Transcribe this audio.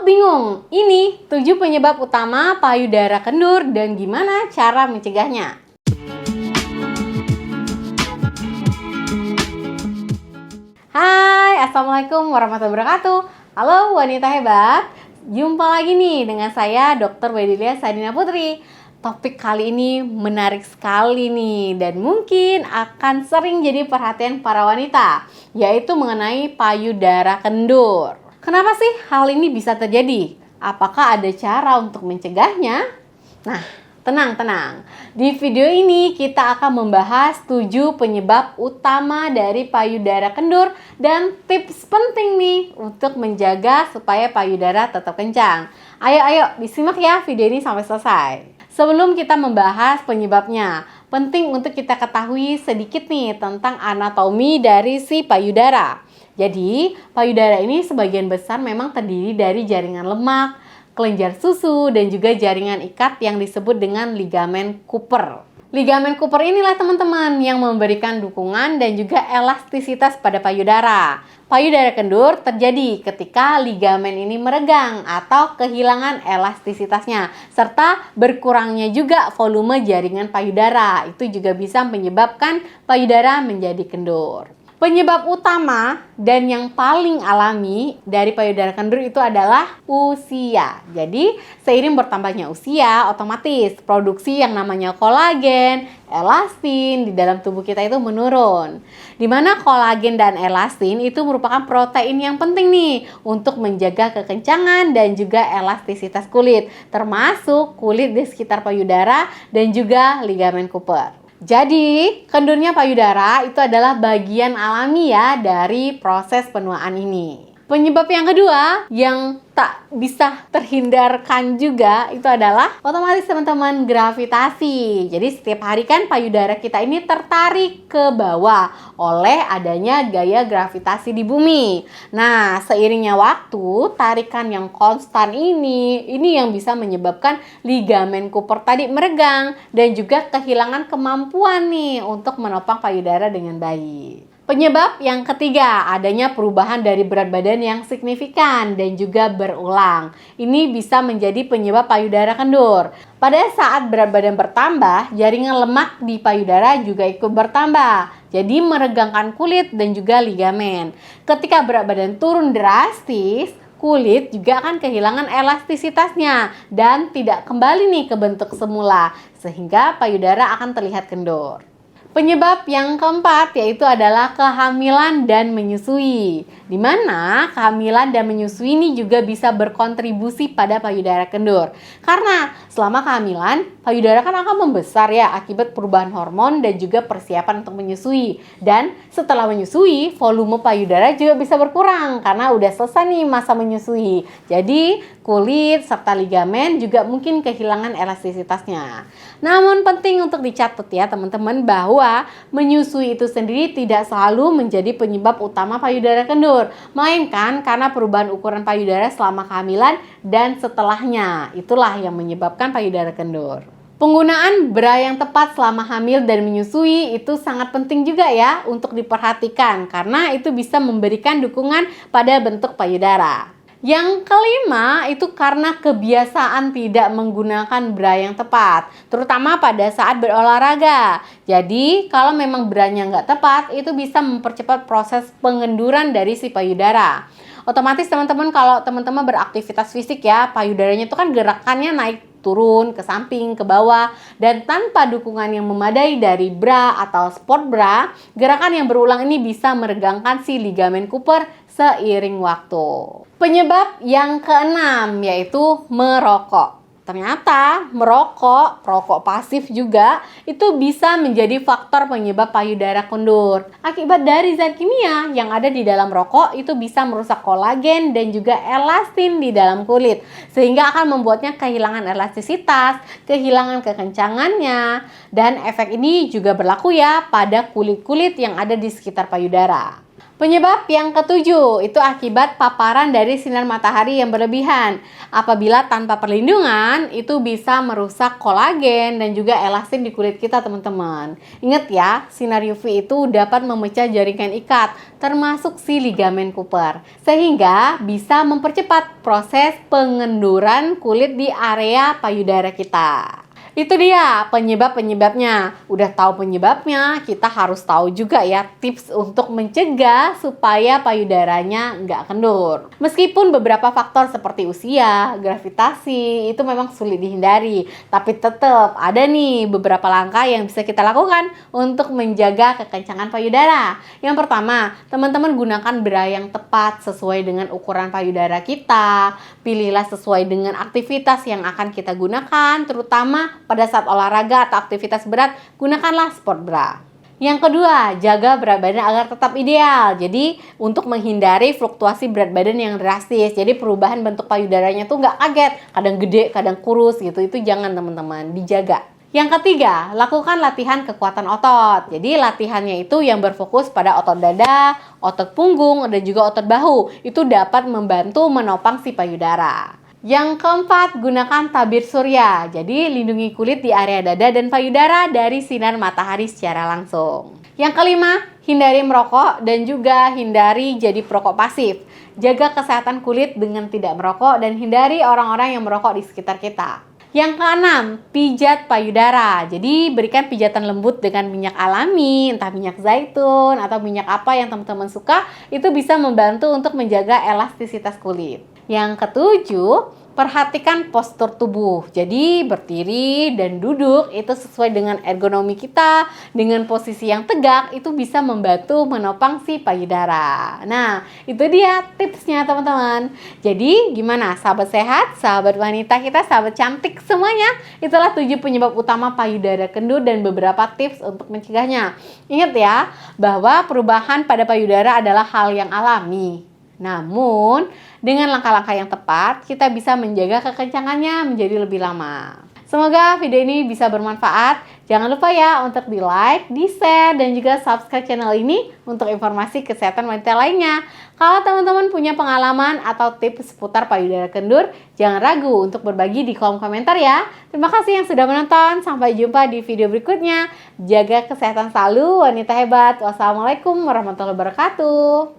bingung? Ini 7 penyebab utama payudara kendur dan gimana cara mencegahnya. Hai, Assalamualaikum warahmatullahi wabarakatuh. Halo wanita hebat. Jumpa lagi nih dengan saya Dr. Bedilia Sadina Putri. Topik kali ini menarik sekali nih dan mungkin akan sering jadi perhatian para wanita, yaitu mengenai payudara kendur. Kenapa sih hal ini bisa terjadi? Apakah ada cara untuk mencegahnya? Nah, tenang. Di video ini kita akan membahas 7 penyebab utama dari payudara kendur dan tips penting nih untuk menjaga supaya payudara tetap kencang. Ayo disimak ya video ini sampai selesai. Sebelum kita membahas penyebabnya, penting untuk kita ketahui sedikit nih tentang anatomi dari si payudara. Jadi, payudara ini sebagian besar memang terdiri dari jaringan lemak, kelenjar susu, dan juga jaringan ikat yang disebut dengan ligamen Cooper. Ligamen Cooper inilah teman-teman yang memberikan dukungan dan juga elastisitas pada payudara. Payudara kendur terjadi ketika ligamen ini meregang atau kehilangan elastisitasnya, serta berkurangnya juga volume jaringan payudara. Itu juga bisa menyebabkan payudara menjadi kendur. Penyebab utama dan yang paling alami dari payudara kendur itu adalah usia. Jadi, seiring bertambahnya usia, otomatis produksi yang namanya kolagen, elastin di dalam tubuh kita itu menurun. Dimana kolagen dan elastin itu merupakan protein yang penting nih untuk menjaga kekencangan dan juga elastisitas kulit, termasuk kulit di sekitar payudara dan juga ligamen Cooper. Jadi, kendurnya payudara itu adalah bagian alami ya dari proses penuaan ini. Penyebab yang kedua yang tak bisa terhindarkan juga itu adalah otomatis teman-teman gravitasi. Jadi setiap hari kan payudara kita ini tertarik ke bawah oleh adanya gaya gravitasi di bumi. Nah, seiringnya waktu, tarikan yang konstan ini yang bisa menyebabkan ligamen Cooper tadi meregang dan juga kehilangan kemampuan nih untuk menopang payudara dengan baik. Penyebab yang ketiga, adanya perubahan dari berat badan yang signifikan dan juga berulang. Ini bisa menjadi penyebab payudara kendur. Pada saat berat badan bertambah, jaringan lemak di payudara juga ikut bertambah. Jadi meregangkan kulit dan juga ligamen. Ketika berat badan turun drastis, kulit juga akan kehilangan elastisitasnya dan tidak kembali nih ke bentuk semula, sehingga payudara akan terlihat kendur. Penyebab yang keempat yaitu adalah kehamilan dan menyusui. Di mana kehamilan dan menyusui ini juga bisa berkontribusi pada payudara kendur. Karena selama kehamilan, payudara kan akan membesar ya akibat perubahan hormon dan juga persiapan untuk menyusui. Dan setelah menyusui, volume payudara juga bisa berkurang karena udah selesai nih masa menyusui. Jadi kulit serta ligamen juga mungkin kehilangan elastisitasnya. Namun penting untuk dicatat ya teman-teman bahwa menyusui itu sendiri tidak selalu menjadi penyebab utama payudara kendur, melainkan karena perubahan ukuran payudara selama kehamilan dan setelahnya. Itulah yang menyebabkan payudara kendur. Penggunaan bra yang tepat selama hamil dan menyusui itu sangat penting juga ya untuk diperhatikan karena itu bisa memberikan dukungan pada bentuk payudara. Yang kelima itu karena kebiasaan tidak menggunakan bra yang tepat, terutama pada saat berolahraga. Jadi kalau memang branya nggak tepat, itu bisa mempercepat proses pengenduran dari si payudara. Otomatis teman-teman kalau teman-teman beraktivitas fisik ya, payudaranya itu kan gerakannya naik turun, ke samping, ke bawah, dan tanpa dukungan yang memadai dari bra atau sport bra, gerakan yang berulang ini bisa meregangkan si ligamen Cooper seiring waktu. Penyebab yang keenam yaitu merokok. Ternyata perokok pasif juga itu bisa menjadi faktor penyebab payudara kendur. Akibat dari zat kimia yang ada di dalam rokok itu bisa merusak kolagen dan juga elastin di dalam kulit. Sehingga akan membuatnya kehilangan elastisitas, kehilangan kekencangannya. Dan efek ini juga berlaku ya pada kulit-kulit yang ada di sekitar payudara. Penyebab yang ketujuh itu akibat paparan dari sinar matahari yang berlebihan. Apabila tanpa perlindungan, itu bisa merusak kolagen dan juga elastin di kulit kita, teman-teman. Ingat ya, sinar UV itu dapat memecah jaringan ikat, termasuk si ligamen Cooper, sehingga bisa mempercepat proses pengenduran kulit di area payudara kita. Itu dia penyebab-penyebabnya. Udah tahu penyebabnya, kita harus tahu juga ya tips untuk mencegah supaya payudaranya nggak kendur. Meskipun beberapa faktor seperti usia, gravitasi itu memang sulit dihindari, tapi tetap ada nih beberapa langkah yang bisa kita lakukan untuk menjaga kekencangan payudara. Yang pertama, teman-teman gunakan bra yang tepat sesuai dengan ukuran payudara kita. Pilihlah sesuai dengan aktivitas yang akan kita gunakan, terutama pada saat olahraga atau aktivitas berat, gunakanlah sport bra. Yang kedua, jaga berat badan agar tetap ideal. Jadi, untuk menghindari fluktuasi berat badan yang drastis. Jadi, perubahan bentuk payudaranya tuh nggak kaget. Kadang gede, kadang kurus gitu. Itu jangan teman-teman, dijaga. Yang ketiga, lakukan latihan kekuatan otot. Jadi, latihannya itu yang berfokus pada otot dada, otot punggung, dan juga otot bahu. Itu dapat membantu menopang si payudara. Yang keempat, gunakan tabir surya. Jadi, lindungi kulit di area dada dan payudara dari sinar matahari secara langsung. Yang kelima, hindari merokok dan juga hindari jadi perokok pasif. Jaga kesehatan kulit dengan tidak merokok dan hindari orang-orang yang merokok di sekitar kita. Yang keenam, pijat payudara. Jadi, berikan pijatan lembut dengan minyak alami, entah minyak zaitun atau minyak apa yang teman-teman suka. Itu bisa membantu untuk menjaga elastisitas kulit. Yang ketujuh, perhatikan postur tubuh. Jadi berdiri dan duduk itu sesuai dengan ergonomi kita, dengan posisi yang tegak itu bisa membantu menopang si payudara. Nah, itu dia tipsnya teman-teman. Jadi gimana sahabat sehat, sahabat wanita kita, sahabat cantik semuanya? Itulah 7 penyebab utama payudara kendur dan beberapa tips untuk mencegahnya. Ingat ya, bahwa perubahan pada payudara adalah hal yang alami. Namun, dengan langkah-langkah yang tepat, kita bisa menjaga kekencangannya menjadi lebih lama. Semoga video ini bisa bermanfaat. Jangan lupa ya untuk di-like, di-share, dan juga subscribe channel ini untuk informasi kesehatan wanita lainnya. Kalau teman-teman punya pengalaman atau tips seputar payudara kendur, jangan ragu untuk berbagi di kolom komentar ya. Terima kasih yang sudah menonton. Sampai jumpa di video berikutnya. Jaga kesehatan selalu, wanita hebat. Wassalamualaikum warahmatullahi wabarakatuh.